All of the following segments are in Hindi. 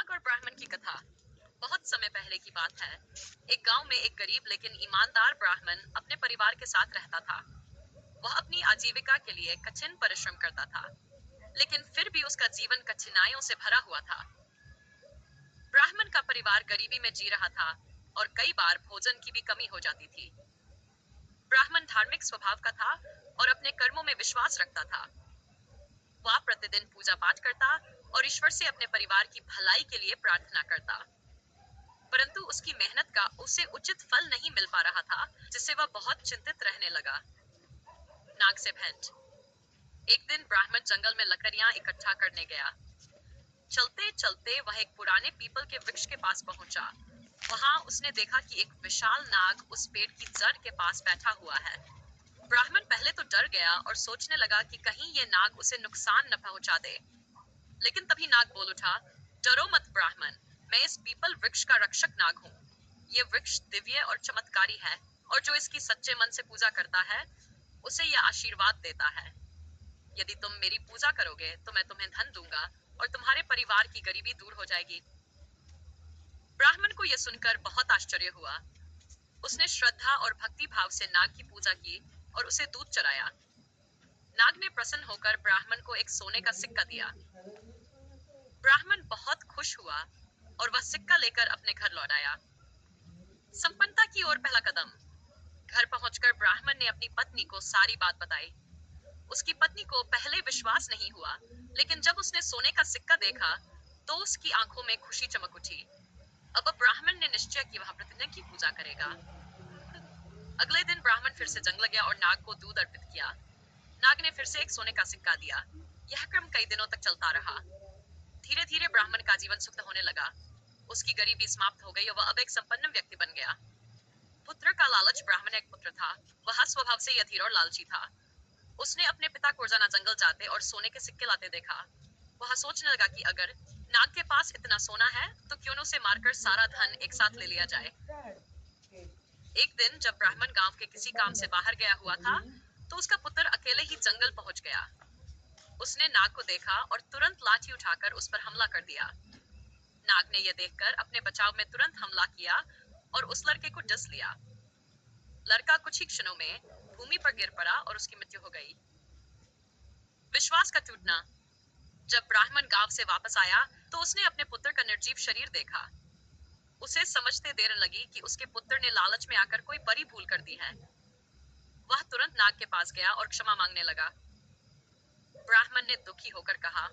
नाग और ब्राह्मण की कथा। बहुत समय पहले की बात है। एक गांव में एक गरीब लेकिन ईमानदार ब्राह्मण अपने परिवार के साथ रहता था। वह अपनी आजीविका के लिए कठिन परिश्रम करता था, लेकिन फिर भी उसका जीवन कठिनाइयों से भरा हुआ था। ब्राह्मण का परिवार गरीबी में जी रहा था और कई बार भोजन की भी कमी हो जाती थी। ब्राह्मण धार्मिक स्वभाव का था और अपने कर्मों में विश्वास रखता था। वह प्रतिदिन पूजा पाठ करता और ईश्वर से अपने परिवार की भलाई के लिए प्रार्थना करता। परंतु उसकी मेहनत का उसे उचित फल नहीं मिल पा रहा था, जिससे वह बहुत चिंतित रहने लगा। नाग से भेंट। एक दिन ब्राह्मण जंगल में लकड़ियां इकट्ठा करने गया। चलते चलते वह एक पुराने पीपल के वृक्ष के पास पहुंचा। वहां उसने देखा कि एक विशाल नाग उस पेड़ की जड़ के पास बैठा हुआ है। ब्राह्मण पहले तो डर गया और सोचने लगा कि कहीं ये नाग उसे नुकसान न पहुंचा दे। लेकिन तभी नाग बोल उठा, डरो मत ब्राह्मण, मैं इस पीपल वृक्ष का रक्षक नाग हूँ। ये वृक्ष दिव्य और चमत्कारी है, और जो इसकी सच्चे मन से पूजा करता है उसे यह आशीर्वाद देता है। यदि तुम मेरी पूजा करोगे तो मैं तुम्हें धन दूंगा और तुम्हारे परिवार की गरीबी दूर हो जाएगी। ब्राह्मण को यह सुनकर बहुत आश्चर्य हुआ। उसने श्रद्धा और भक्ति भाव से नाग की पूजा की और उसे दूध चढ़ाया। नाग ने प्रसन्न होकर ब्राह्मण को एक सोने का सिक्का दिया। ब्राह्मण बहुत खुश हुआ और वह सिक्का लेकर अपने घर लौट आया। संपन्नता की ओर पहला कदम। घर पहुंचकर ब्राह्मण ने अपनी पत्नी को सारी बात बताई। उसकी पत्नी को पहले विश्वास नहीं हुआ, लेकिन जब उसने सोने का सिक्का देखा तो उसकी आंखों में खुशी चमक उठी। अब ब्राह्मण ने निश्चय किया वह प्रतिदिन की पूजा करेगा। अगले दिन ब्राह्मण फिर से जंगल गया और नाग को दूध अर्पित किया। नाग ने फिर से एक सोने का सिक्का दिया। यह क्रम कई दिनों तक चलता रहा। धीरे धीरे ब्राह्मण का जीवन सुख होने लगा। उसकी गरीबी समाप्त हो गई और वह अब एक संपन्न व्यक्ति बन गया। पुत्र का लालच। ब्राह्मण एक पुत्र था। वह स्वभाव से अधीर और लालची था। उसने अपने पिता को रोजाना जंगल जाते और सोने के सिक्के लाते देखा। वह सोचने लगा कि अगर नाग के पास इतना सोना है तो क्यों न उसे मारकर सारा धन एक साथ ले लिया जाए। एक दिन जब ब्राह्मण गांव के किसी काम से बाहर गया हुआ था, तो उसका पुत्र अकेले ही जंगल पहुंच गया। उसने नाग को देखा और तुरंत लाठी उठाकर उस पर हमला कर दिया। नाग ने यह देखकर अपने बचाव में तुरंत हमला किया और उस लड़के को डस लिया। लड़का कुछ ही क्षणों में भूमि पर गिर पड़ा और उसकी मृत्यु हो गई। विश्वास का टूटना। जब ब्राह्मण गांव से वापस आया तो उसने अपने पुत्र का निर्जीव शरीर देखा। उसे समझते देर लगी कि उसके पुत्र ने लालच में आकर कोई बड़ी भूल कर दी है। वह तुरंत नाग के पास गया और क्षमा मांगने लगा। ब्राह्मण ने दुखी होकर कहा,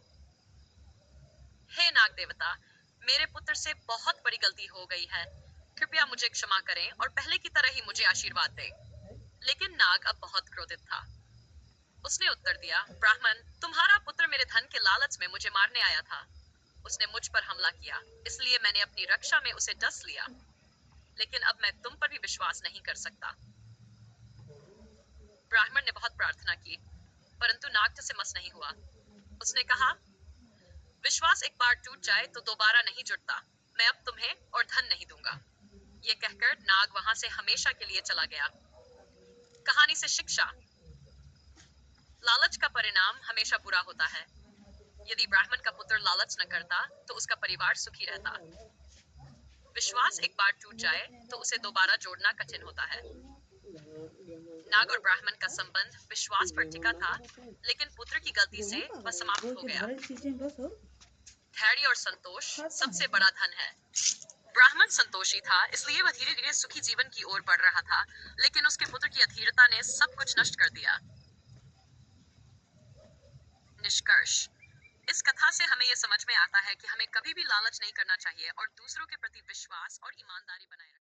हे नाग देवता, मेरे पुत्र से बहुत बड़ी गलती हो गई है। कृपया मुझे क्षमा करें और पहले की तरह ही मुझे आशीर्वाद दें। लेकिन नाग अब बहुत क्रोधित था। उसने उत्तर दिया, ब्राह्मण, तुम्हारा पुत्र मेरे धन के लालच में मुझे मारने आया था। उसने मुझ पर हमला किया, इसलिए मैंने अपनी रक्षा में उसे डस लिया। लेकिन अब मैं तुम पर भी विश्वास नहीं कर सकता। ब्राह्मण ने बहुत प्रार्थना की, परंतु नाग से मस नहीं हुआ। उसने कहा, विश्वास एक बार टूट जाए तो दोबारा नहीं जुड़ता। मैं अब तुम्हें और धन नहीं दूंगा। ये कहकर नाग वहां से हमेशा के लिए चला गया। कहानी से शिक्षा। लालच का परिणाम हमेशा बुरा होता है। यदि ब्राह्मण का पुत्र लालच न करता तो उसका परिवार सुखी रहता। विश्वास एक बार टूट जाए तो उसे दोबारा जोड़ना कठिन होता है। नाग और ब्राह्मण का संबंध विश्वास पर टिका था, लेकिन पुत्र की गलती से वह समाप्त हो गया। धैर्य और संतोष सबसे बड़ा धन है। ब्राह्मण संतोषी था, इसलिए वह धीरे धीरे सुखी जीवन की ओर बढ़ रहा था, लेकिन उसके पुत्र की अधीरता ने सब कुछ नष्ट कर दिया। निष्कर्ष। इस कथा से हमें यह समझ में आता है कि हमें कभी भी लालच नहीं करना चाहिए और दूसरों के प्रति विश्वास और ईमानदारी बनाए रखना